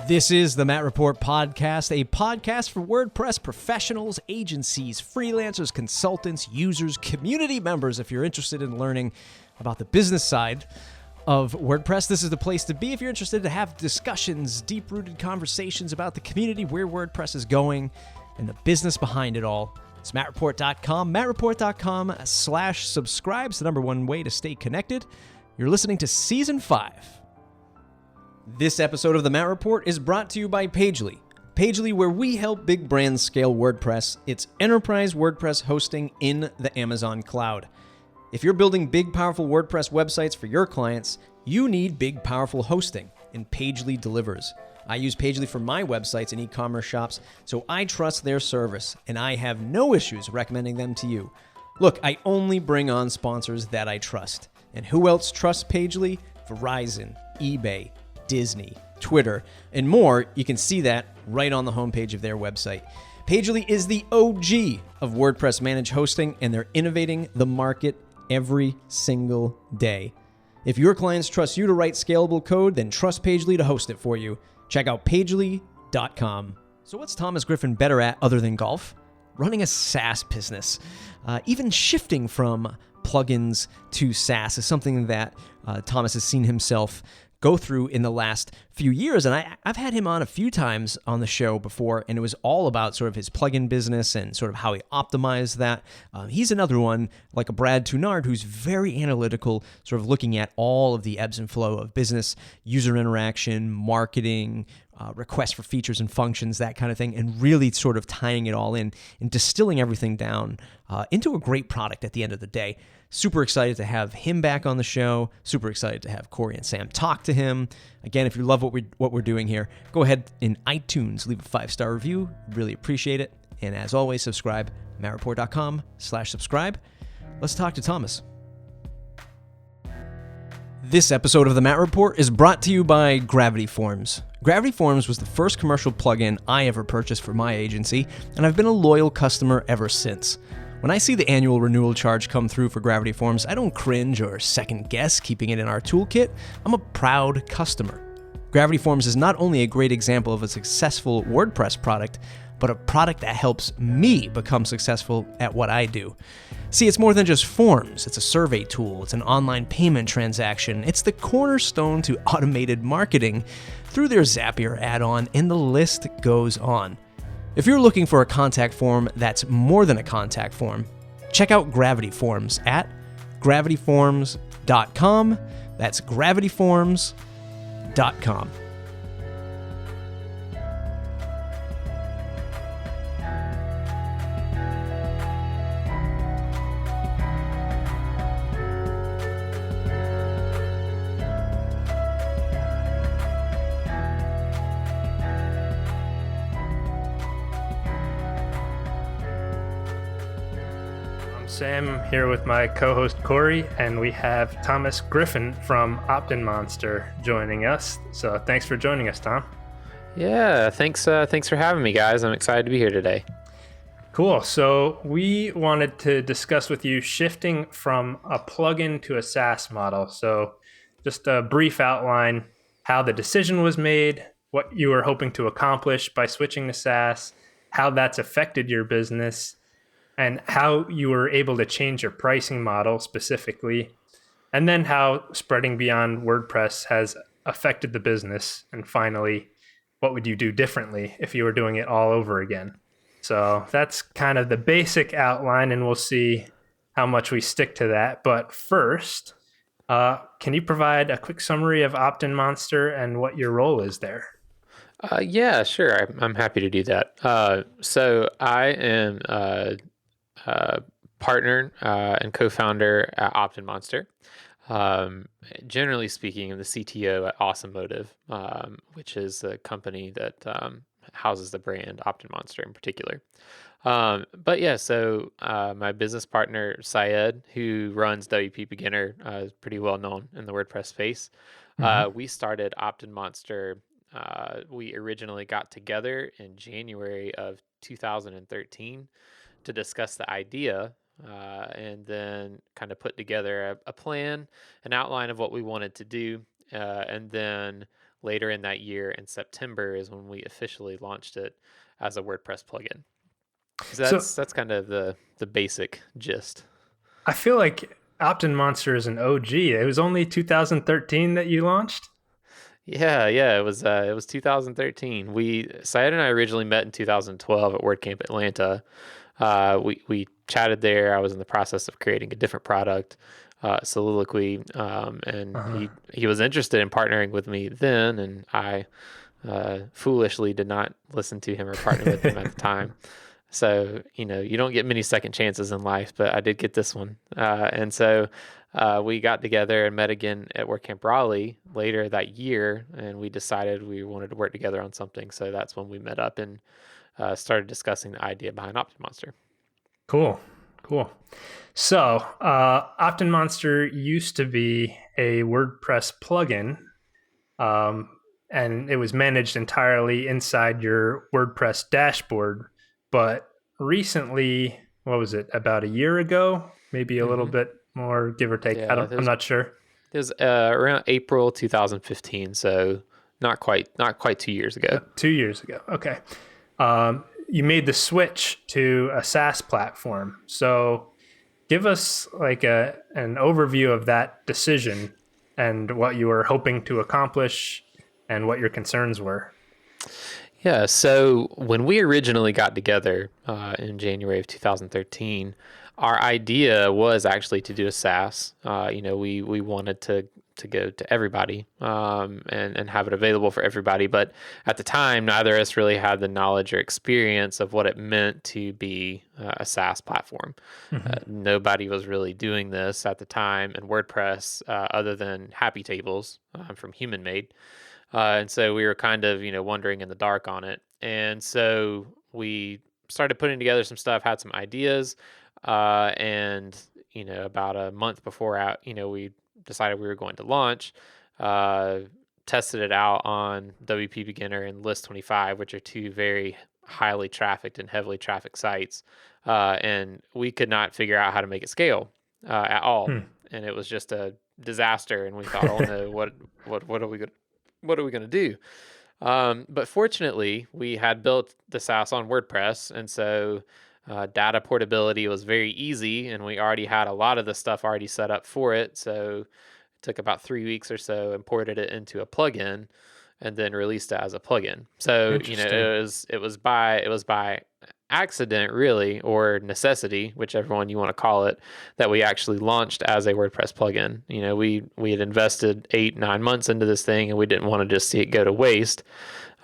This is the Matt Report Podcast, a podcast for WordPress professionals, agencies, freelancers, consultants, users, community members. If you're interested in learning about the business side of WordPress, this is the place to be. If you're interested to have discussions, deep-rooted conversations about the community, where WordPress is going, and the business behind it all, it's mattreport.com, mattreport.com/subscribe. It's the number one way to stay connected. You're listening to Season 5. This episode of the Matt Report is brought to you by Pagely. Pagely, where we help big brands scale WordPress. It's enterprise WordPress hosting in the Amazon cloud. If you're building big, powerful WordPress websites for your clients, you need big, powerful hosting, and Pagely delivers. I use Pagely for my websites and e-commerce shops, so I trust their service, and I have no issues recommending them to you. Look, I only bring on sponsors that I trust. And who else trusts Pagely? Verizon, eBay, Disney, Twitter, and more. You can see that right on the homepage of their website. Pagely is the OG of WordPress managed hosting, and they're innovating the market every single day. If your clients trust you to write scalable code, then trust Pagely to host it for you. Check out pagely.com. So what's Thomas Griffin better at other than golf? Running a SaaS business. Even shifting from plugins to SaaS is something that Thomas has seen himself go through in the last few years. And I've had him on a few times on the show before, and it was all about sort of his plugin business and sort of how he optimized that. He's another one, like a Brad Tounard, who's very analytical, sort of looking at all of the ebbs and flow of business, user interaction, marketing, requests for features and functions, that kind of thing, and really sort of tying it all in and distilling everything down into a great product at the end of the day. Super excited to have him back on the show. Super excited to have Corey and Sam talk to him. Again, if you love what we're doing here, go ahead in iTunes, leave a 5-star review. Really appreciate it. And as always, subscribe, mattreport.com/subscribe. Let's talk to Thomas. This episode of the Matt Report is brought to you by Gravity Forms. Gravity Forms was the first commercial plugin I ever purchased for my agency, and I've been a loyal customer ever since. When I see the annual renewal charge come through for Gravity Forms, I don't cringe or second guess keeping it in our toolkit. I'm a proud customer. Gravity Forms is not only a great example of a successful WordPress product, but a product that helps me become successful at what I do. See, it's more than just forms. It's a survey tool. It's an online payment transaction. It's the cornerstone to automated marketing through their Zapier add-on, and the list goes on. If you're looking for a contact form that's more than a contact form, check out Gravity Forms at gravityforms.com. That's gravityforms.com. Sam here with my co-host Corey, and we have Thomas Griffin from OptinMonster joining us. So thanks for joining us, Tom. Yeah, thanks for having me, guys. I'm excited to be here today. Cool. So we wanted to discuss with you shifting from a plugin to a SaaS model. So just a brief outline, how the decision was made, what you were hoping to accomplish by switching to SaaS, how that's affected your business, and how you were able to change your pricing model specifically, and then how spreading beyond WordPress has affected the business. And finally, what would you do differently if you were doing it all over again? So that's kind of the basic outline, and we'll see how much we stick to that. But first, can you provide a quick summary of OptinMonster and what your role is there? Yeah, sure. I'm happy to do that. So I am partner and co-founder at OptinMonster. Generally speaking, I'm the CTO at Automotive, which is a company that houses the brand OptinMonster in particular. But yeah, so my business partner, Syed, who runs WP Beginner, is pretty well known in the WordPress space. We started OptinMonster. We originally got together in January of 2013 to discuss the idea and then kind of put together a plan, an outline of what we wanted to do. And then later in that year in September is when we officially launched it as a WordPress plugin. So that's kind of the basic gist. I feel like OptinMonster is an OG. It was only 2013 that you launched. Yeah, it was 2013. Syed and I originally met in 2012 at WordCamp Atlanta. We chatted there. I was in the process of creating a different product, Soliloquy, and he was interested in partnering with me then, and I foolishly did not listen to him or partner with him at the time. So, you don't get many second chances in life, but I did get this one. And so we got together and met again at WordCamp Raleigh later that year, and we decided we wanted to work together on something. So that's when we met up and started discussing the idea behind OptinMonster. Cool. So OptinMonster used to be a WordPress plugin, and it was managed entirely inside your WordPress dashboard. But recently, what was it, about a year ago, maybe a little bit more, give or take? Yeah, I'm not sure. It was around April 2015, so not quite 2 years ago. 2 years ago, okay. You made the switch to a SaaS platform. So give us like an overview of that decision and what you were hoping to accomplish and what your concerns were. Yeah, so when we originally got together in January of 2013, our idea was actually to do a SaaS. We wanted to go to everybody and have it available for everybody. But at the time, neither of us really had the knowledge or experience of what it meant to be a SaaS platform. Nobody was really doing this at the time in WordPress other than Happy Tables from Human Made. And so we were kind of, wandering in the dark on it. And so we started putting together some stuff, had some ideas. And about a month before out, we decided we were going to launch, tested it out on WP Beginner and List 25, which are two very highly trafficked and heavily trafficked sites. And we could not figure out how to make it scale at all. And it was just a disaster. And we thought, oh no, what are we going to do? But fortunately, we had built the SaaS on WordPress. And so data portability was very easy, and we already had a lot of the stuff already set up for it. So it took about 3 weeks or so, imported it into a plugin, and then released it as a plugin. So it was by accident, really, or necessity, whichever one you want to call it, that we actually launched as a WordPress plugin. We had invested 8-9 months into this thing, and we didn't want to just see it go to waste.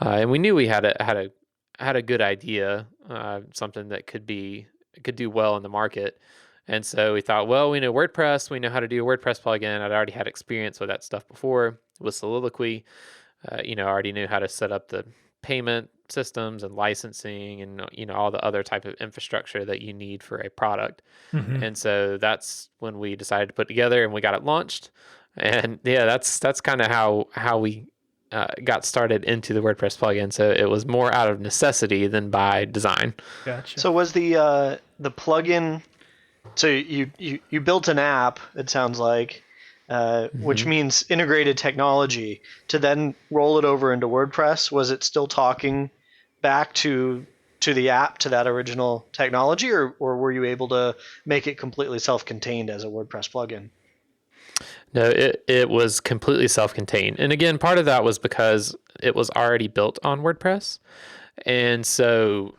And we knew we had a good idea, something that could do well in the market. And so we thought, well, we know WordPress, we know how to do a WordPress plugin. I'd already had experience with that stuff before with Soliloquy. I already knew how to set up the payment systems and licensing and, all the other type of infrastructure that you need for a product. And so that's when we decided to put together and we got it launched. And yeah, that's kind of how we got started into the WordPress plugin. So it was more out of necessity than by design. Gotcha. So was the plugin? So you built an app. It sounds like, which means integrated technology to then roll it over into WordPress. Was it still talking back to the app, to that original technology, or were you able to make it completely self-contained as a WordPress plugin? No, it was completely self-contained. And again, part of that was because it was already built on WordPress. And so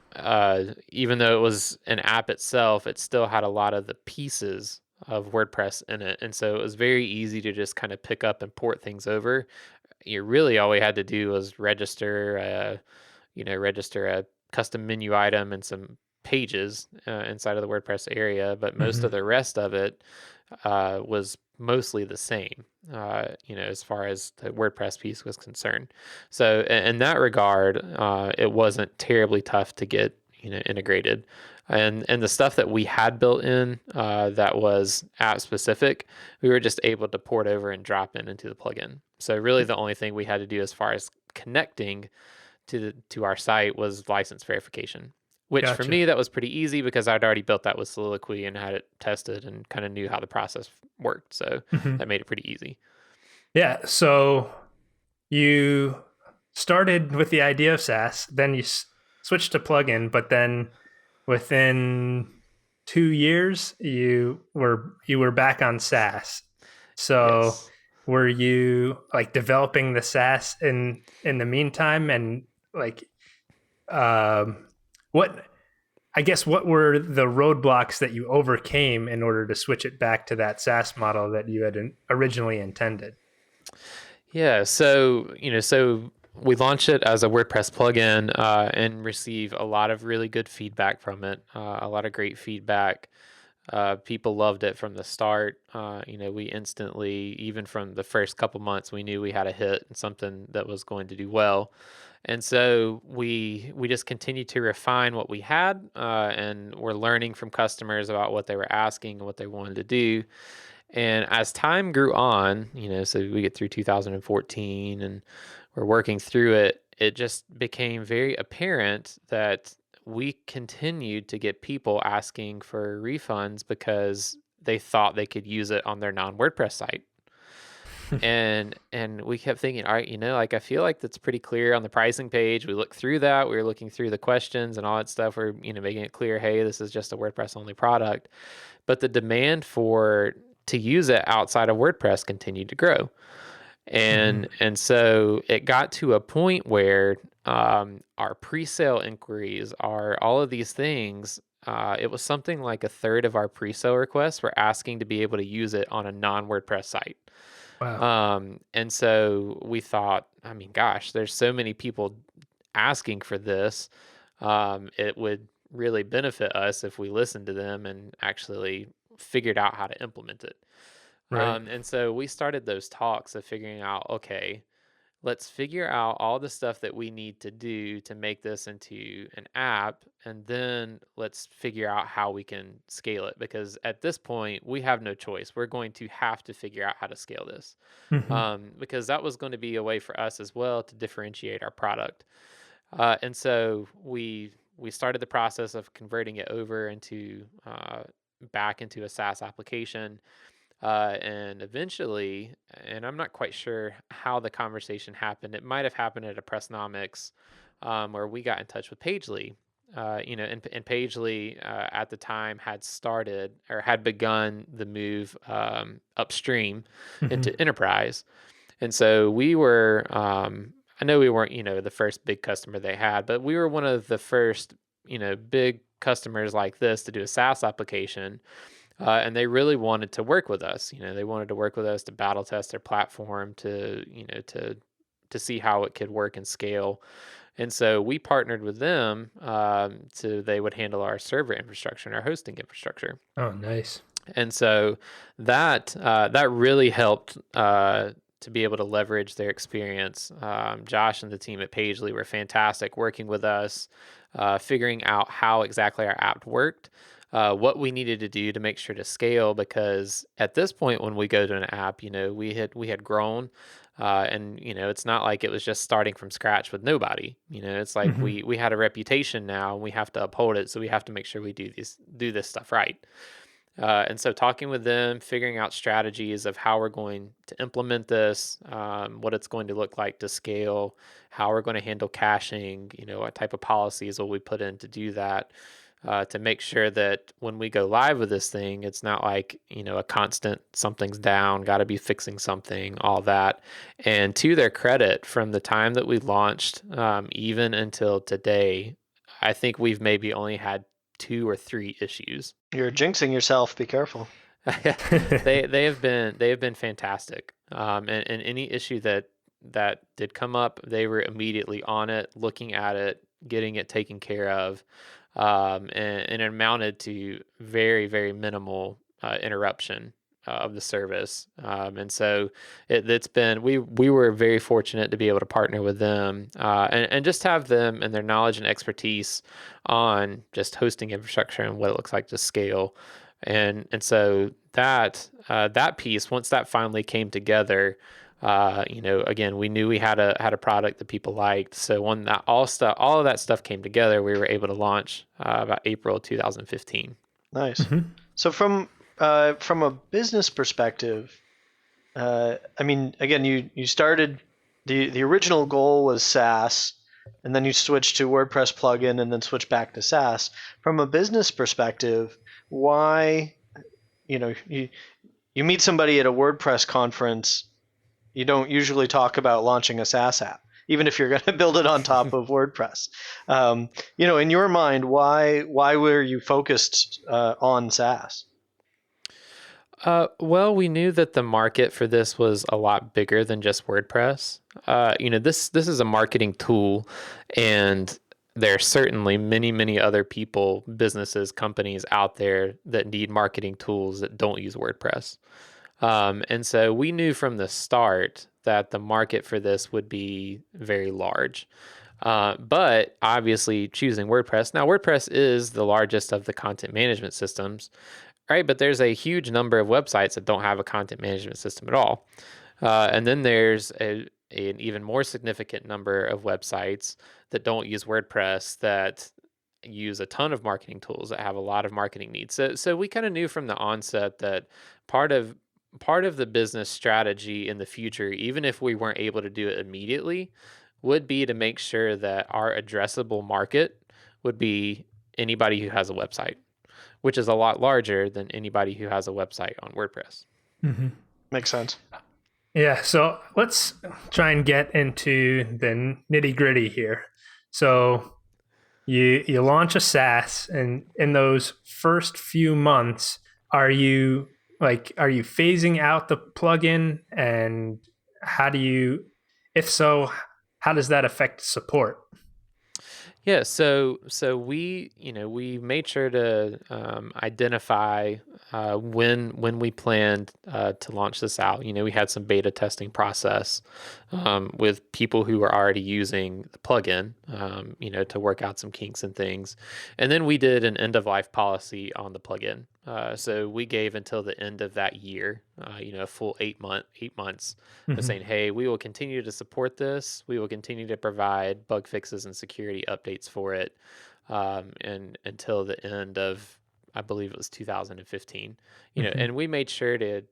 even though it was an app itself, it still had a lot of the pieces of WordPress in it. And so it was very easy to just kind of pick up and port things over. All we had to do was register a custom menu item and some pages inside of the WordPress area. But most of the rest of it was mostly the same, as far as the WordPress piece was concerned. So in that regard, it wasn't terribly tough to get, integrated. And the stuff that we had built in that was app specific, we were just able to port over and drop into the plugin. So really the only thing we had to do as far as connecting to our site was license verification. Which Gotcha. For me, that was pretty easy because I'd already built that with Soliloquy and had it tested and kind of knew how the process worked. So that made it pretty easy. Yeah. So you started with the idea of SaaS, then you switched to plugin, but then within 2 years you were back on SaaS. So Yes. were you like developing the SaaS in the meantime, and like what what were the roadblocks that you overcame in order to switch it back to that SaaS model that you had originally intended? Yeah, so we launched it as a WordPress plugin and receive a lot of really good feedback from it. A lot of great feedback. People loved it from the start. We instantly, even from the first couple months, we knew we had a hit and something that was going to do well. And so we just continued to refine what we had, and we're learning from customers about what they were asking and what they wanted to do. And as time grew on, so we get through 2014 and we're working through it, it just became very apparent that we continued to get people asking for refunds because they thought they could use it on their non-WordPress site. And we kept thinking, all right, like I feel like that's pretty clear on the pricing page. We looked through that. We were looking through the questions and all that stuff. We're, making it clear, hey, this is just a WordPress only product. But the demand to use it outside of WordPress continued to grow. And so it got to a point where our pre-sale inquiries, all of these things, it was something like a third of our pre-sale requests were asking to be able to use it on a non-WordPress site. Wow. And so we thought, I mean, gosh, there's so many people asking for this. It would really benefit us if we listened to them and actually figured out how to implement it. Right. And so we started those talks of figuring out, okay, let's figure out all the stuff that we need to do to make this into an app, and then let's figure out how we can scale it. Because at this point, we have no choice. We're going to have to figure out how to scale this, because that was going to be a way for us as well to differentiate our product. And so we started the process of converting it over into back into a SaaS application. And eventually, and I'm not quite sure how the conversation happened. It might have happened at a Pressnomics, where we got in touch with Pagely. And Pagely at the time had started or had begun the move upstream into enterprise. And so we were, I know we weren't, the first big customer they had, but we were one of the first, big customers like this to do a SaaS application. And they really wanted to work with us. They wanted to work with us to battle test their platform, to see how it could work and scale. And so we partnered with them, so they would handle our server infrastructure and our hosting infrastructure. Oh, nice. And so that really helped to be able to leverage their experience. Josh and the team at Pagely were fantastic working with us, figuring out how exactly our app worked. What we needed to do to make sure to scale, because at this point when we go to an app, we had grown, and it's not like it was just starting from scratch with nobody. It's like we had a reputation now, and we have to uphold it. So we have to make sure we do this stuff right. And so talking with them, figuring out strategies of how we're going to implement this, what it's going to look like to scale, how we're going to handle caching, what type of policies will we put in to do that. To make sure that when we go live with this thing, it's not like, a constant something's down, got to be fixing something, all that. And to their credit, from the time that we launched, even until today, I think we've maybe only had 2 or 3 issues. You're jinxing yourself. Be careful. They have been fantastic. And any issue that did come up, they were immediately on it, looking at it, getting it taken care of. And it amounted to very, very minimal interruption of the service. And so it's been, we were very fortunate to be able to partner with them and just have them and their knowledge and expertise on just hosting infrastructure and what it looks like to scale. And so that piece, once that finally came together, again, we knew we had a product that people liked. So when that all of that stuff came together, we were able to launch about April 2015. Nice. So from a business perspective, again, you started the original goal was SaaS, and then you switch to WordPress plugin and then switch back to SaaS. From a business perspective, why, you meet somebody at a WordPress conference, you don't usually talk about launching a SaaS app, even if you're going to build it on top of WordPress. In your mind, why were you focused on SaaS? Well, we knew that the market for this was a lot bigger than just WordPress. This is a marketing tool, and there are certainly many, many other people, businesses, companies out there that need marketing tools that don't use WordPress. And so we knew from the start that the market for this would be very large. But obviously choosing WordPress. Now, WordPress is the largest of the content management systems, right? But there's a huge number of websites that don't have a content management system at all. And then there's an even more significant number of websites that don't use WordPress that use a ton of marketing tools that have a lot of marketing needs. So we kind of knew from the onset that part of the business strategy in the future, even if we weren't able to do it immediately, would be to make sure that our addressable market would be anybody who has a website, which is a lot larger than anybody who has a website on WordPress. Mm-hmm. Makes sense. Yeah, so let's try and get into the nitty gritty here. So you launch a SaaS, and in those first few months, are you phasing out the plugin, and if so, how does that affect support? Yeah, so we made sure to identify when we planned to launch this out. We had some beta testing process with people who were already using the plugin, to work out some kinks and things, and then we did an end of life policy on the plugin. So we gave until the end of that year, a full 8 months of saying, hey, we will continue to support this. We will continue to provide bug fixes and security updates for it, and until the end of, I believe it was 2015. And we made sure to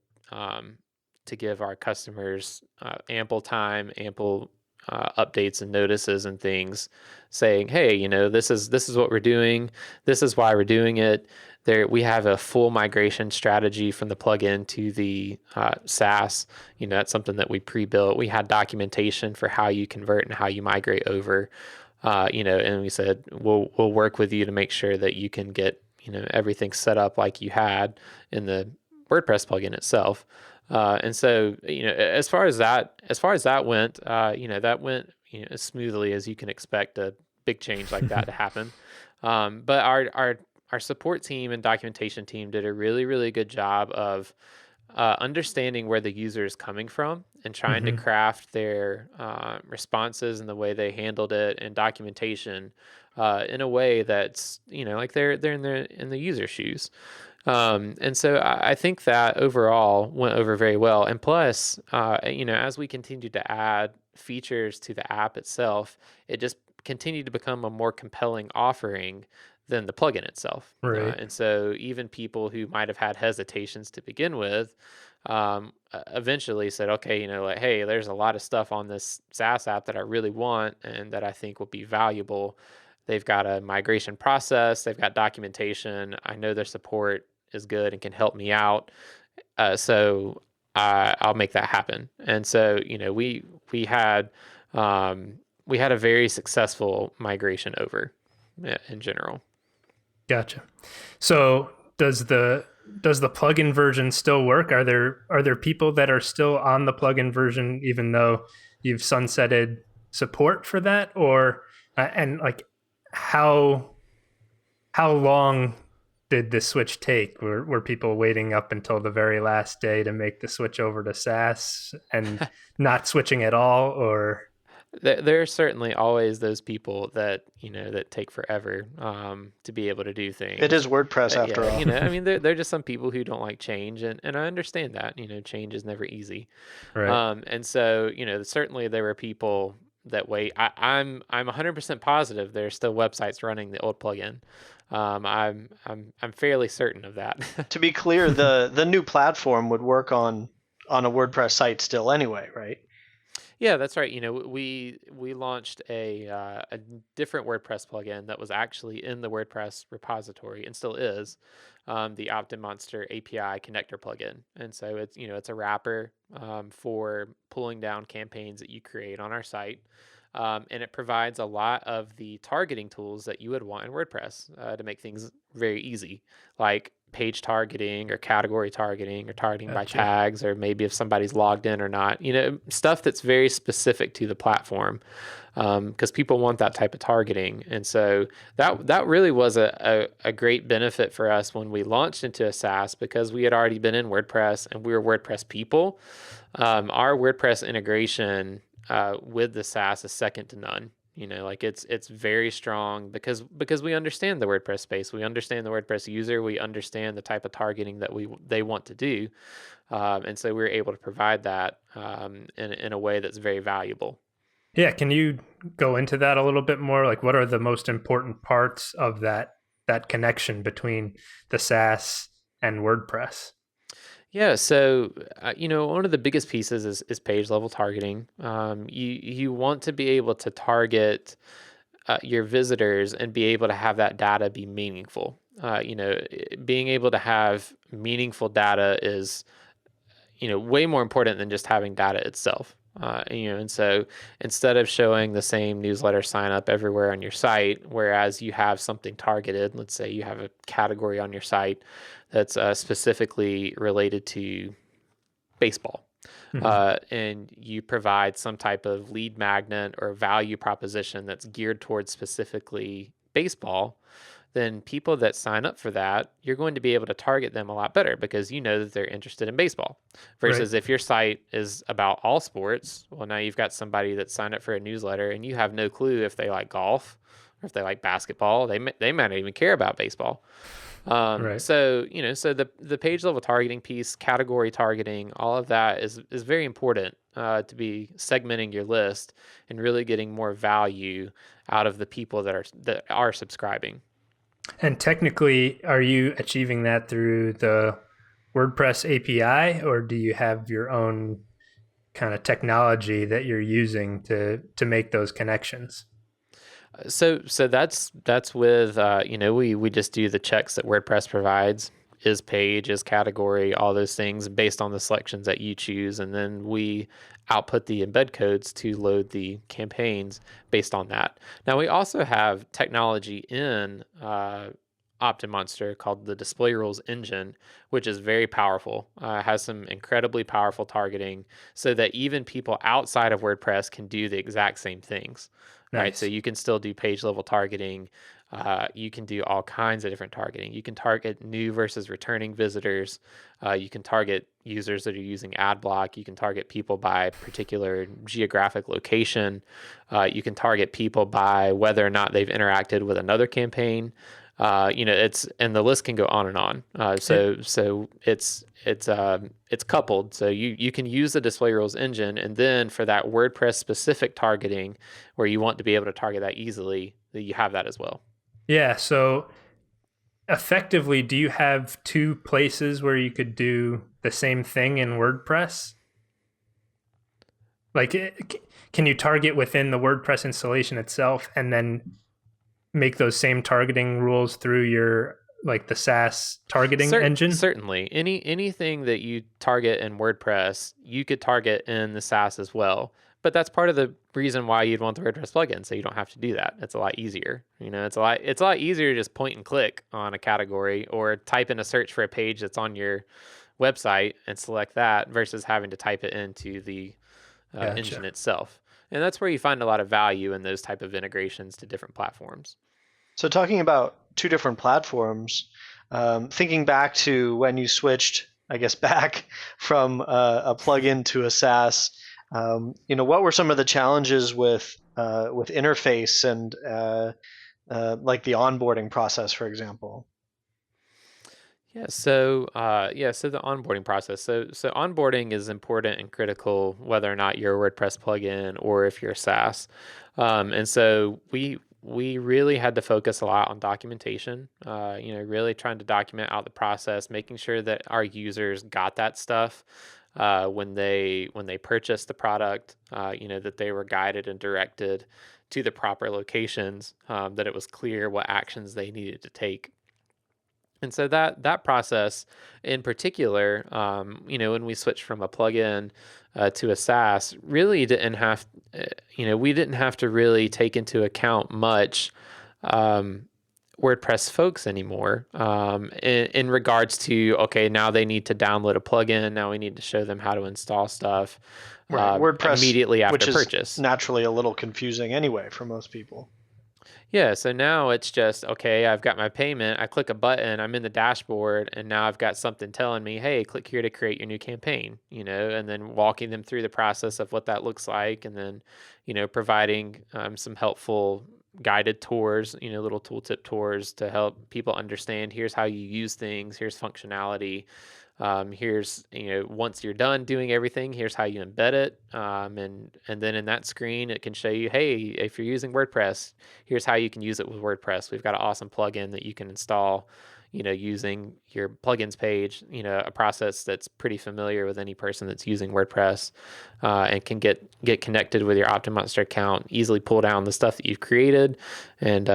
give our customers ample time, ample updates and notices and things, saying, hey, this is what we're doing. This is why we're doing it. We have a full migration strategy from the plugin to the SaaS. That's something that we pre-built. We had documentation for how you convert and how you migrate over. And we said we'll work with you to make sure that you can get everything set up like you had in the WordPress plugin itself. And so as far as that went, that went as smoothly as you can expect a big change like that to happen. But our support team and documentation team did a really, really good job of understanding where the user is coming from and trying to craft their responses and the way they handled it and documentation in a way that's like they're in the user's shoes. And so I think that overall went over very well. And plus, as we continue to add features to the app itself, it just continued to become a more compelling offering than the plugin itself. Right. And so even people who might have had hesitations to begin with, eventually said, okay, hey, there's a lot of stuff on this SaaS app that I really want and that I think will be valuable. They've got a migration process, they've got documentation. I know their support is good and can help me out. So I'll make that happen. And so, we had a very successful migration over in general. Gotcha. So does the plugin version still work? Are there people that are still on the plugin version even though you've sunsetted support for that? Or and like how long did the switch take? Were people waiting up until the very last day to make the switch over to SaaS and not switching at all? Or there are certainly always those people that that take forever to be able to do things. It is WordPress after all. I mean, they're just some people who don't like change, and I understand that. Change is never easy. right. And so certainly there were people that wait. I'm 100% positive there's still websites running the old plugin. I'm fairly certain of that. To be clear, the new platform would work on a WordPress site still anyway, right? Yeah, that's right. We launched a different WordPress plugin that was actually in the WordPress repository and still is, the OptinMonster API connector plugin. And so it's a wrapper for pulling down campaigns that you create on our site. And it provides a lot of the targeting tools that you would want in WordPress to make things very easy, like page targeting or category targeting or targeting by Gotcha. tags, or maybe if somebody's logged in or not, stuff that's very specific to the platform, because people want that type of targeting. And so that really was a great benefit for us when we launched into a SaaS, because we had already been in WordPress and we were WordPress people. Our WordPress integration with the SaaS is second to none. Like it's very strong because we understand the WordPress space, we understand the WordPress user, we understand the type of targeting that they want to do, and so we're able to provide that in a way that's very valuable. Yeah, can you go into that a little bit more? Like, what are the most important parts of that connection between the SaaS and WordPress? Yeah, so one of the biggest pieces is page level targeting. You want to be able to target your visitors and be able to have that data be meaningful. Being able to have meaningful data is way more important than just having data itself. And so instead of showing the same newsletter sign up everywhere on your site, whereas you have something targeted, let's say you have a category on your site that's specifically related to baseball, and you provide some type of lead magnet or value proposition that's geared towards specifically baseball, then people that sign up for that, you're going to be able to target them a lot better because you know that they're interested in baseball. Versus if your site is about all sports, well, now you've got somebody that signed up for a newsletter and you have no clue if they like golf or if they like basketball. They might not even care about baseball. So the page level targeting piece, category targeting, all of that is very important to be segmenting your list and really getting more value out of the people that are subscribing. And technically, are you achieving that through the WordPress API, or do you have your own kind of technology that you're using to make those connections? So that's with we just do the checks that WordPress provides, is page, is category, all those things based on the selections that you choose, and then we output the embed codes to load the campaigns based on that. Now we also have technology in OptinMonster called the Display Rules Engine, which is very powerful. Has some incredibly powerful targeting, so that even people outside of WordPress can do the exact same things. Nice. Right, so you can still do page level targeting. You can do all kinds of different targeting. You can target new versus returning visitors. You can target users that are using ad block. You can target people by particular geographic location. You can target people by whether or not they've interacted with another campaign. And the list can go on and on. So it's coupled. So you can use the Display Rules engine, and then for that WordPress specific targeting, where you want to be able to target that easily, you have that as well. Yeah. So effectively, do you have two places where you could do the same thing in WordPress? Like, can you target within the WordPress installation itself and then make those same targeting rules through your the SaaS targeting engine? Certainly. Anything that you target in WordPress, you could target in the SaaS as well. But that's part of the reason why you'd want the WordPress plugin, so you don't have to do that. It's a lot easier. It's a lot easier to just point and click on a category or type in a search for a page that's on your website and select that versus having to type it into the engine itself. And that's where you find a lot of value in those type of integrations to different platforms. So talking about two different platforms, thinking back to when you switched, I guess, back from a plugin to a SaaS, what were some of the challenges with interface and like the onboarding process, for example? So the onboarding process. So onboarding is important and critical whether or not you're a WordPress plugin or if you're a SaaS. And so we really had to focus a lot on documentation. Really trying to document out the process, making sure that our users got that stuff. when they purchased the product, that they were guided and directed to the proper locations, that it was clear what actions they needed to take. And so that process in particular, when we switched from a plugin to a SaaS, really didn't have, we didn't have to really take into account much WordPress folks anymore in regards to, okay, now they need to download a plugin. Now we need to show them how to install stuff WordPress immediately after which purchase. is naturally a little confusing anyway for most people. Yeah, so now it's just, okay, I've got my payment, I click a button, I'm in the dashboard, and now I've got something telling me, hey, click here to create your new campaign, and then walking them through the process of what that looks like, and then, providing some helpful guided tours, little tooltip tours to help people understand, here's how you use things, here's functionality. Here's, once you're done doing everything, here's how you embed it. And then in that screen, it can show you, hey, if you're using WordPress, here's how you can use it with WordPress. We've got an awesome plugin that you can install, using your plugins page, a process that's pretty familiar with any person that's using WordPress, and can get connected with your OptinMonster account, easily pull down the stuff that you've created, and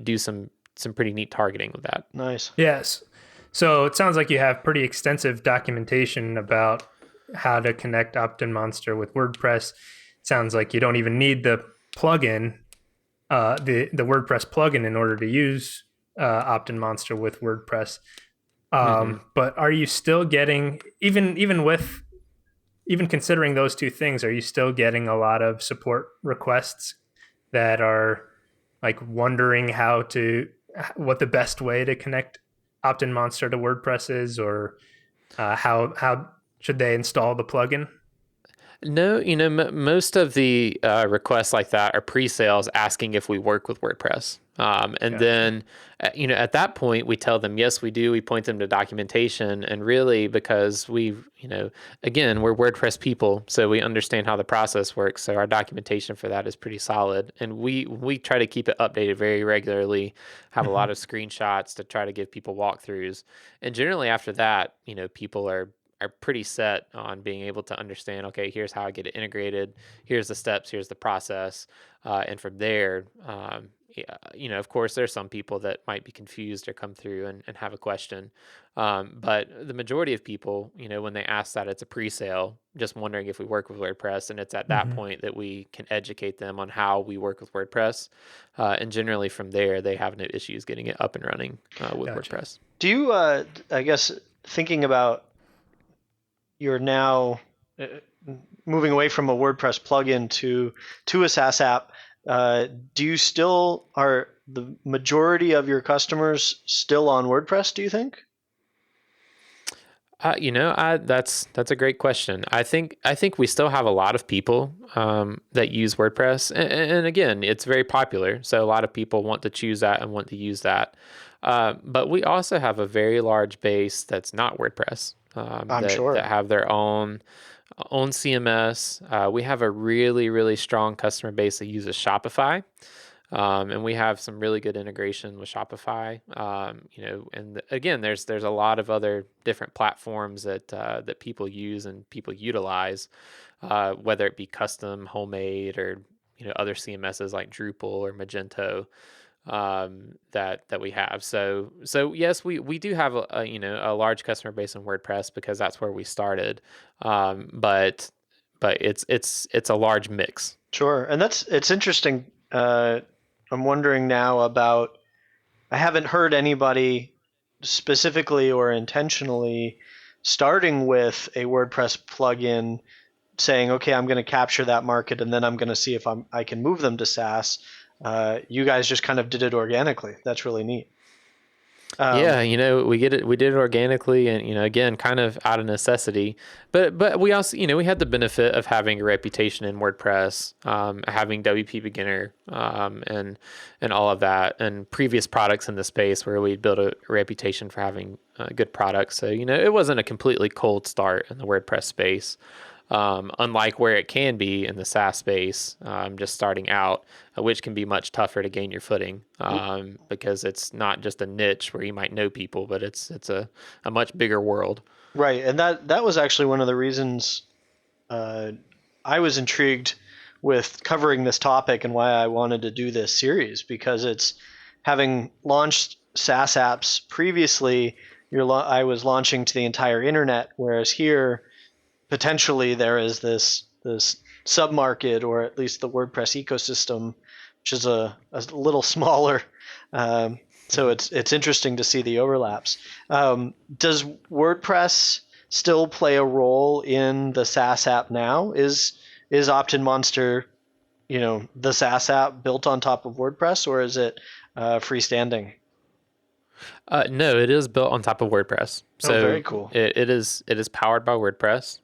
do some pretty neat targeting with that. Nice. Yes. So it sounds like you have pretty extensive documentation about how to connect OptinMonster with WordPress. It sounds like you don't even need the plugin, the WordPress plugin, in order to use OptinMonster with WordPress. But are you still getting, even considering those two things, are you still getting a lot of support requests that are like wondering what the best way to connect OptinMonster to WordPress is, or how should they install the plugin? No, most of the requests like that are pre-sales asking if we work with WordPress. Then, at that point, we tell them, yes, we do. We point them to documentation. And really, because again, we're WordPress people, so we understand how the process works. So our documentation for that is pretty solid. And we try to keep it updated very regularly, have a lot of screenshots to try to give people walkthroughs. And generally after that, people are pretty set on being able to understand, okay, here's how I get it integrated, here's the steps, here's the process. And from there, of course, there's some people that might be confused or come through and have a question. But the majority of people, when they ask that, it's a pre-sale, just wondering if we work with WordPress. And it's at that point that we can educate them on how we work with WordPress. And generally from there, they have no issues getting it up and running with WordPress. Do you, I guess, thinking about you're now moving away from a WordPress plugin to a SaaS app, do you still, are the majority of your customers still on WordPress, do you think? That's a great question. I think we still have a lot of people that use WordPress, and again, it's very popular. So a lot of people want to choose that and want to use that. But we also have a very large base that's not WordPress. That have their own CMS. We have a really, really strong customer base that uses Shopify. And we have some really good integration with Shopify. And again, there's a lot of other different platforms that people use and people utilize, whether it be custom, homemade, or other CMSs like Drupal or Magento. That we have. So yes, we do have a large customer base in WordPress because that's where we started. But it's a large mix. Sure. And it's interesting. I'm wondering now about, I haven't heard anybody specifically or intentionally starting with a WordPress plugin saying, okay, I'm going to capture that market and then I'm going to see if I can move them to SaaS. You guys just kind of did it organically. That's really neat. We did it organically, and again, kind of out of necessity. But we also, we had the benefit of having a reputation in WordPress, having WP Beginner, and all of that, and previous products in the space where we built a reputation for having good products. So it wasn't a completely cold start in the WordPress space. Unlike where it can be in the SaaS space, just starting out, which can be much tougher to gain your footing, because it's not just a niche where you might know people, but it's a much bigger world. Right, and that was actually one of the reasons I was intrigued with covering this topic and why I wanted to do this series, because it's having launched SaaS apps previously. I was launching to the entire internet, whereas here potentially there is this sub-market, or at least the WordPress ecosystem, which is a little smaller. So it's interesting to see the overlaps. Does WordPress still play a role in the SaaS app now? Is OptinMonster, the SaaS app built on top of WordPress, or is it freestanding? No, it is built on top of WordPress. So very cool. It is powered by WordPress.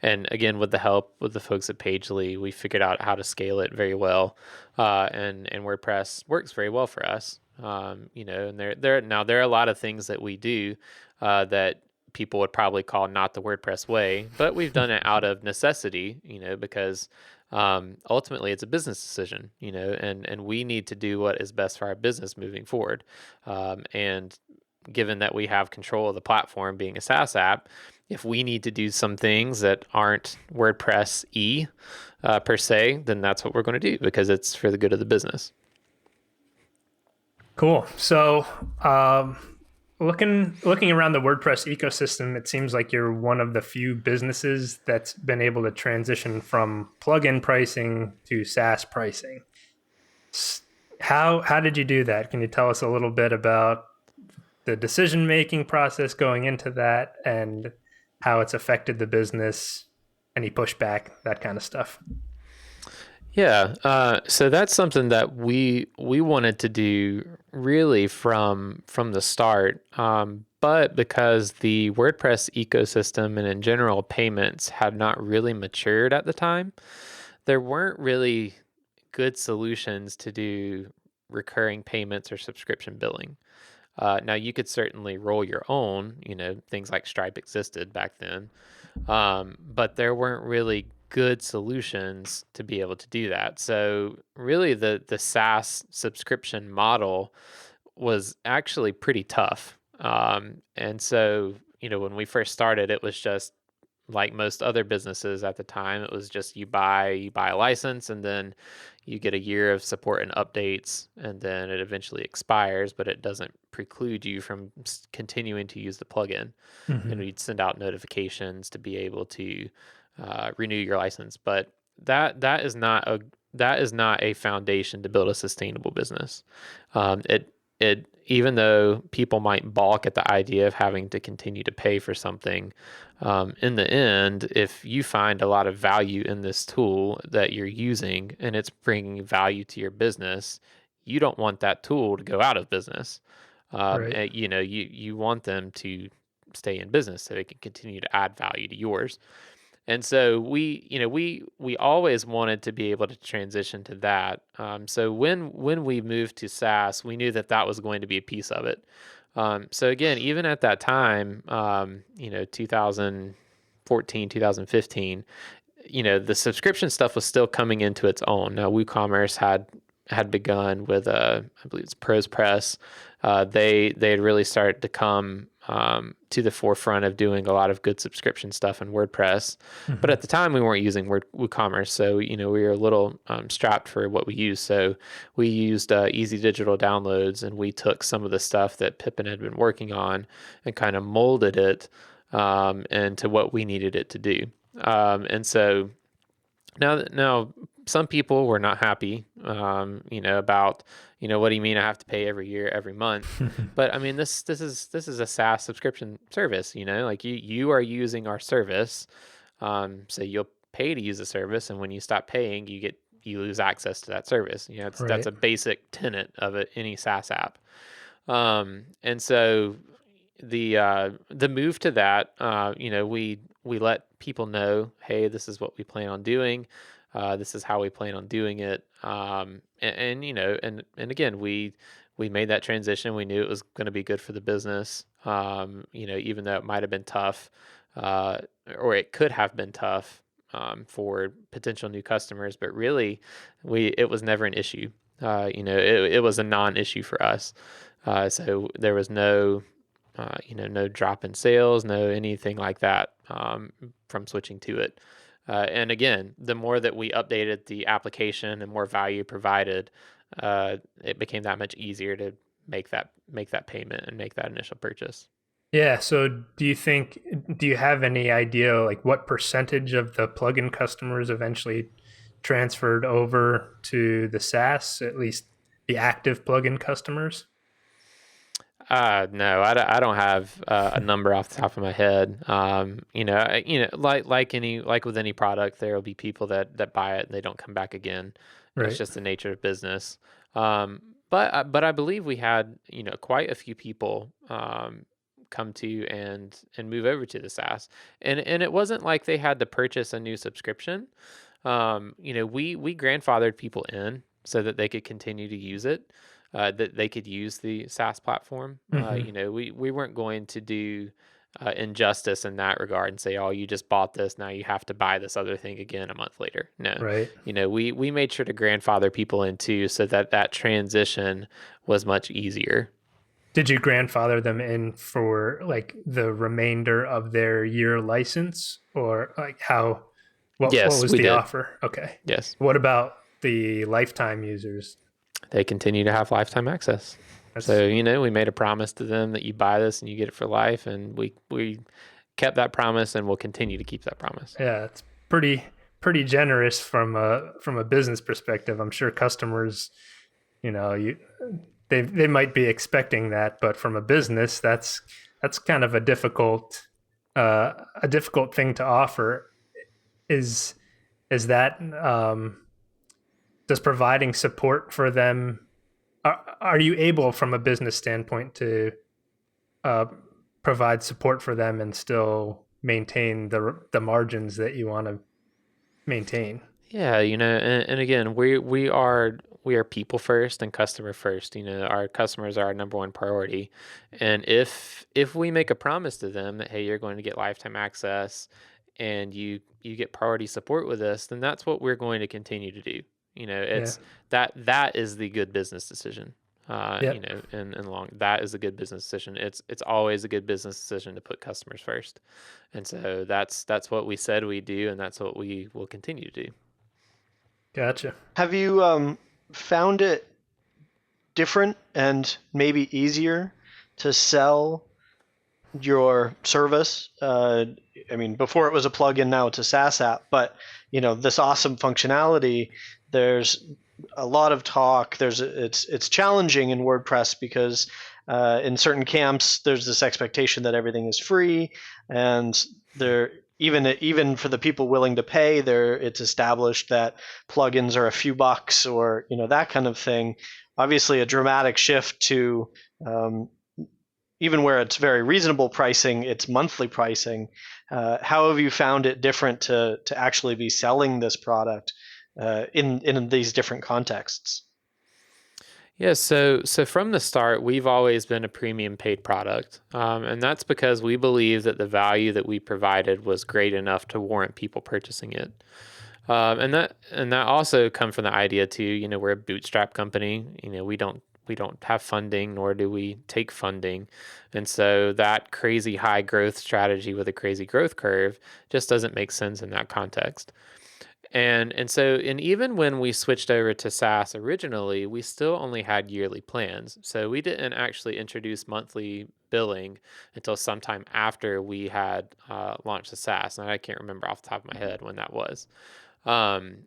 And again, with the help with the folks at Pagely, we figured out how to scale it very well. And WordPress works very well for us. And there are a lot of things that we do that people would probably call not the WordPress way, but we've done it out of necessity, because ultimately it's a business decision, and we need to do what is best for our business moving forward. And given that we have control of the platform being a SaaS app, if we need to do some things that aren't WordPress-y per se, then that's what we're going to do, because it's for the good of the business. Cool. So looking around the WordPress ecosystem, it seems like you're one of the few businesses that's been able to transition from plugin pricing to SaaS pricing. How did you do that? Can you tell us a little bit about the decision-making process going into that and how it's affected the business, any pushback, that kind of stuff? Yeah, so that's something that we wanted to do really from the start, but because the WordPress ecosystem and in general payments had not really matured at the time, there weren't really good solutions to do recurring payments or subscription billing. Now you could certainly roll your own, things like Stripe existed back then, but there weren't really good solutions to be able to do that. So really the SaaS subscription model was actually pretty tough. And so, when we first started, it was just like most other businesses at the time. It was just you buy a license, and then you get a year of support and updates, and then it eventually expires, but it doesn't preclude you from continuing to use the plugin. Mm-hmm. And we'd send out notifications to be able to renew your license. But that is not a foundation to build a sustainable business. It even though people might balk at the idea of having to continue to pay for something, in the end, if you find a lot of value in this tool that you're using and it's bringing value to your business, you don't want that tool to go out of business. Right. You want them to stay in business so they can continue to add value to yours. And so we always wanted to be able to transition to that. So when we moved to SaaS, we knew that was going to be a piece of it. So again, even at that time, 2014, 2015, the subscription stuff was still coming into its own. Now, WooCommerce had begun with I believe it's ProsPress. They had really started to come to the forefront of doing a lot of good subscription stuff in WordPress. Mm-hmm. But at the time we weren't using WooCommerce. So, we were a little strapped for what we used. So we used Easy Digital Downloads, and we took some of the stuff that Pippin had been working on and kind of molded it into what we needed it to do. And so now some people were not happy, about, what do you mean I have to pay every year, every month? But I mean, this is a SaaS subscription service, like you are using our service. So you'll pay to use the service. And when you stop paying, you lose access to that service. That's a basic tenet of any SaaS app. And so the move to that, we let people know, hey, this is what we plan on doing. This is how we plan on doing it. And again, we made that transition. We knew it was going to be good for the business. Even though it might have been tough, or it could have been tough, for potential new customers, but really it was never an issue. It was a non-issue for us. So there was no no drop in sales, no anything like that from switching to it. And again, the more that we updated the application and more value provided, it became that much easier to make that payment and make that initial purchase. Yeah. So do you have any idea like what percentage of the plugin customers eventually transferred over to the SaaS, at least the active plugin customers? No, I don't have a number off the top of my head. Like with any product, there will be people that buy it and they don't come back again. Right. It's just the nature of business. But I believe we had quite a few people come to and move over to the SaaS, and it wasn't like they had to purchase a new subscription. We grandfathered people in so that they could continue to use it. That they could use the SaaS platform. We weren't going to do injustice in that regard and say, oh, you just bought this, now you have to buy this other thing again a month later. No, Right. We made sure to grandfather people in too, so that transition was much easier. Did you grandfather them in for like the remainder of their year license, or like what Yes, was we the did. offer? Okay. Yes, What about the lifetime users? they continue to have lifetime access. So, we made a promise to them that you buy this and you get it for life, and we kept that promise and we'll continue to keep that promise. Yeah, it's pretty generous from a business perspective. I'm sure customers, they might be expecting that, but from a business, that's kind of a difficult thing to offer. Is that does providing support for them? Are you able, from a business standpoint, to provide support for them and still maintain the margins that you want to maintain? Yeah, and again, we are people first and customer first. Our customers are our number one priority. And if we make a promise to them that, hey, you're going to get lifetime access and you get priority support with us, then that's what we're going to continue to do. It's that is the good business decision. And long, that is a good business decision. It's always a good business decision to put customers first. And so that's what we said we do, and that's what we will continue to do. Gotcha. Have you found it different and maybe easier to sell your service? Before it was a plugin, now it's a SaaS app, but this awesome functionality, there's a lot of talk. It's challenging in WordPress because in certain camps there's this expectation that everything is free, and there even for the people willing to pay, it's established that plugins are a few bucks or that kind of thing. Obviously, a dramatic shift to even where it's very reasonable pricing, it's monthly pricing. How have you found it different to actually be selling this product in these different contexts? Yeah, so from the start, we've always been a premium paid product, and that's because we believe that the value that we provided was great enough to warrant people purchasing it. And that also comes from the idea too. We're a bootstrap company. We don't have funding, nor do we take funding, and so that crazy high growth strategy with a crazy growth curve just doesn't make sense in that context. And even when we switched over to SaaS originally, we still only had yearly plans. So we didn't actually introduce monthly billing until sometime after we had launched the SaaS. And I can't remember off the top of my head when that was.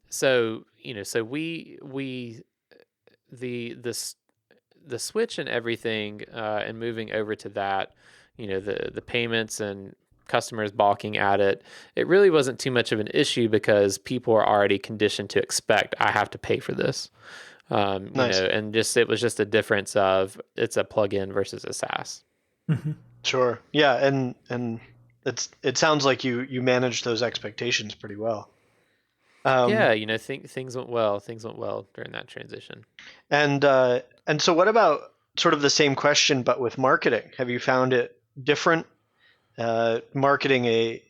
So the switch and everything and moving over to that, the payments and customers balking at it, it really wasn't too much of an issue because people are already conditioned to expect I have to pay for this. Nice. And it was just a difference of it's a plugin versus a SaaS. Mm-hmm. Sure. Yeah, and it sounds like you managed those expectations pretty well. Things went well. Things went well during that transition. And so what about sort of the same question but with marketing? Have you found it different marketing a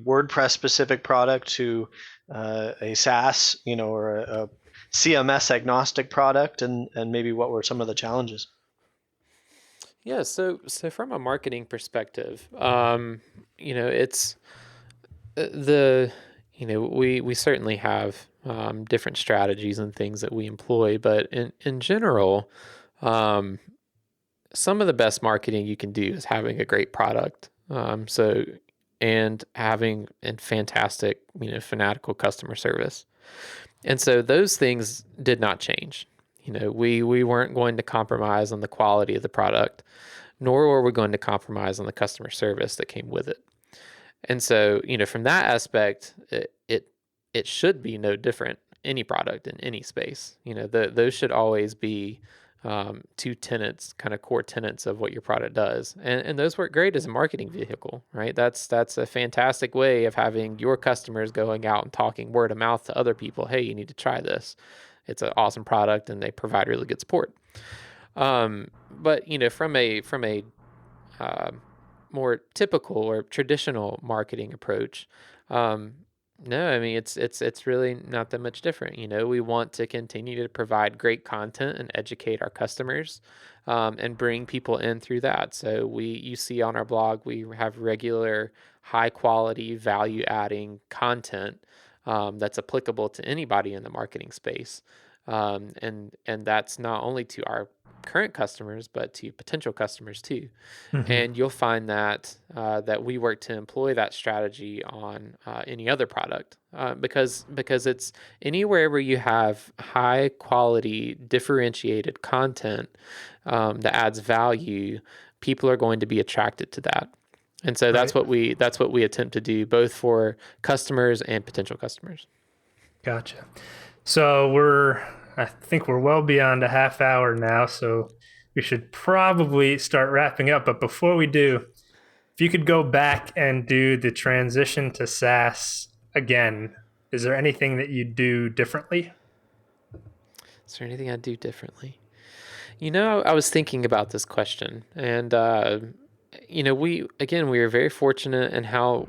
WordPress specific product to a SaaS, or a CMS agnostic product, and maybe what were some of the challenges? Yeah, so from a marketing perspective, it's the we certainly have different strategies and things that we employ, but in general, um, some of the best marketing you can do is having a great product. And having fantastic, fanatical customer service. And so those things did not change. We weren't going to compromise on the quality of the product, nor were we going to compromise on the customer service that came with it. And so, from that aspect, it should be no different. Any product in any space, those should always be two tenets, kind of core tenets of what your product does, and those work great as a marketing vehicle, right? That's a fantastic way of having your customers going out and talking word of mouth to other people. Hey, you need to try this. It's an awesome product, and they provide really good support. But from a more typical or traditional marketing approach, no, I mean it's really not that much different. We want to continue to provide great content and educate our customers, and bring people in through that. So you see on our blog, we have regular, high quality, value adding content that's applicable to anybody in the marketing space, and that's not only to our current customers, but to potential customers too. Mm-hmm. And you'll find that we work to employ that strategy on any other product, because it's anywhere where you have high quality, differentiated content that adds value, people are going to be attracted to that. And so that's what we attempt to do, both for customers and potential customers. Gotcha. So I think we're well beyond a half hour now, so we should probably start wrapping up. But before we do, if you could go back and do the transition to SaaS again, is there anything that you do differently? Is there anything I'd do differently? I was thinking about this question, and we were very fortunate in how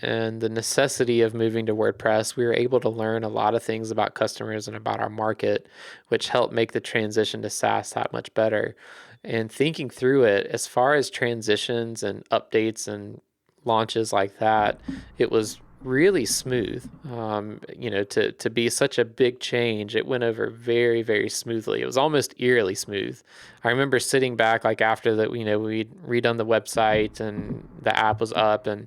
and the necessity of moving to WordPress. We were able to learn a lot of things about customers and about our market, which helped make the transition to SaaS that much better. And thinking through it, as far as transitions and updates and launches like that, it was really smooth. To be such a big change, it went over very, very smoothly. It was almost eerily smooth. I remember sitting back like after that, we'd redone the website and the app was up and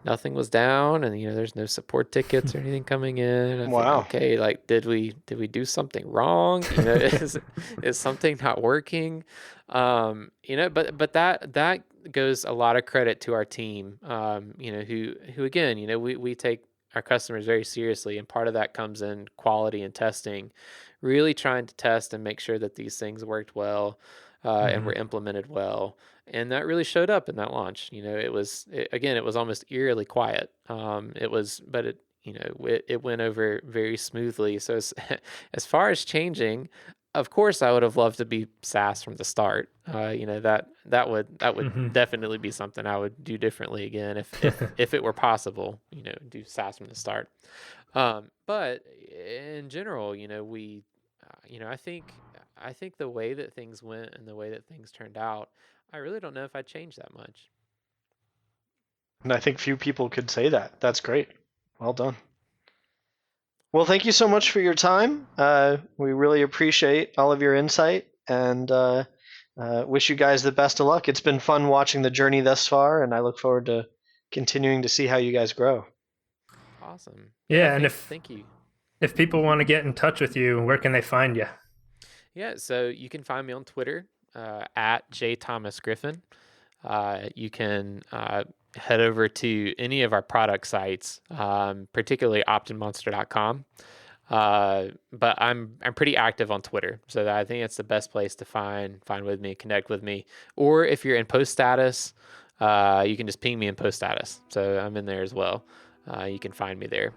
nothing was down, and there's no support tickets or anything coming in. I Wow. think, okay, like did we do something wrong? Is something not working? But that goes a lot of credit to our team. Who again, we take our customers very seriously, and part of that comes in quality and testing, really trying to test and make sure that these things worked well, and were implemented well. And that really showed up in that launch. It was almost eerily quiet. It went over very smoothly. So as far as changing, of course, I would have loved to be SaaS from the start. That would definitely be something I would do differently again if it were possible. Do SaaS from the start. But in general, I think the way that things went and the way that things turned out, I really don't know if I'd change that much. And I think few people could say that. That's great. Well done. Well, thank you so much for your time. We really appreciate all of your insight, and wish you guys the best of luck. It's been fun watching the journey thus far, and I look forward to continuing to see how you guys grow. Awesome. Yeah, thank you. If people want to get in touch with you, where can they find you? Yeah, so you can find me on Twitter at @JThomasGriffin. You can head over to any of our product sites, particularly OptinMonster.com. But I'm pretty active on Twitter, so I think it's the best place to find with me, connect with me. Or if you're in post status, you can just ping me in post status. So I'm in there as well. You can find me there.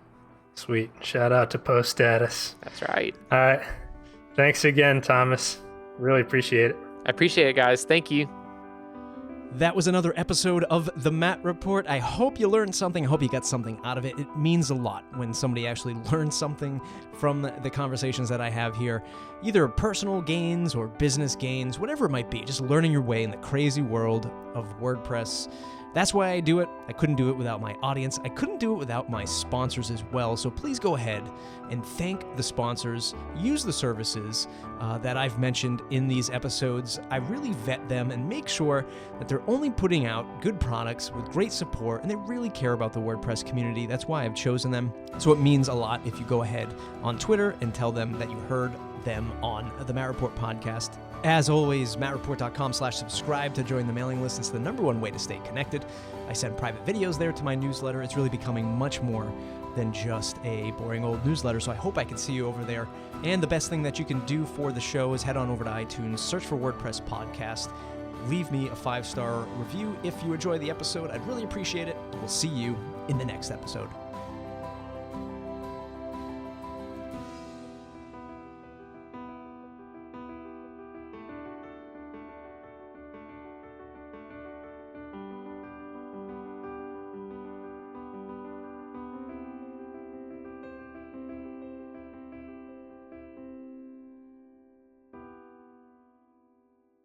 Sweet. Shout out to post status. That's right. All right. Thanks again, Thomas. Really appreciate it. I appreciate it, guys. Thank you. That was another episode of The Matt Report. I hope you learned something. I hope you got something out of it. It means a lot when somebody actually learns something from the conversations that I have here, either personal gains or business gains, whatever it might be, just learning your way in the crazy world of WordPress. That's why I do it. I couldn't do it without my audience. I couldn't do it without my sponsors as well. So please go ahead and thank the sponsors. Use the services that I've mentioned in these episodes. I really vet them and make sure that they're only putting out good products with great support, and they really care about the WordPress community. That's why I've chosen them. So it means a lot if you go ahead on Twitter and tell them that you heard them on the Matt Report podcast. As always, mattreport.com/subscribe to join the mailing list. It's the number one way to stay connected. I send private videos there to my newsletter. It's really becoming much more than just a boring old newsletter, so I hope I can see you over there. And the best thing that you can do for the show is head on over to iTunes, search for WordPress Podcast, leave me a 5-star review if you enjoy the episode. I'd really appreciate it. We'll see you in the next episode.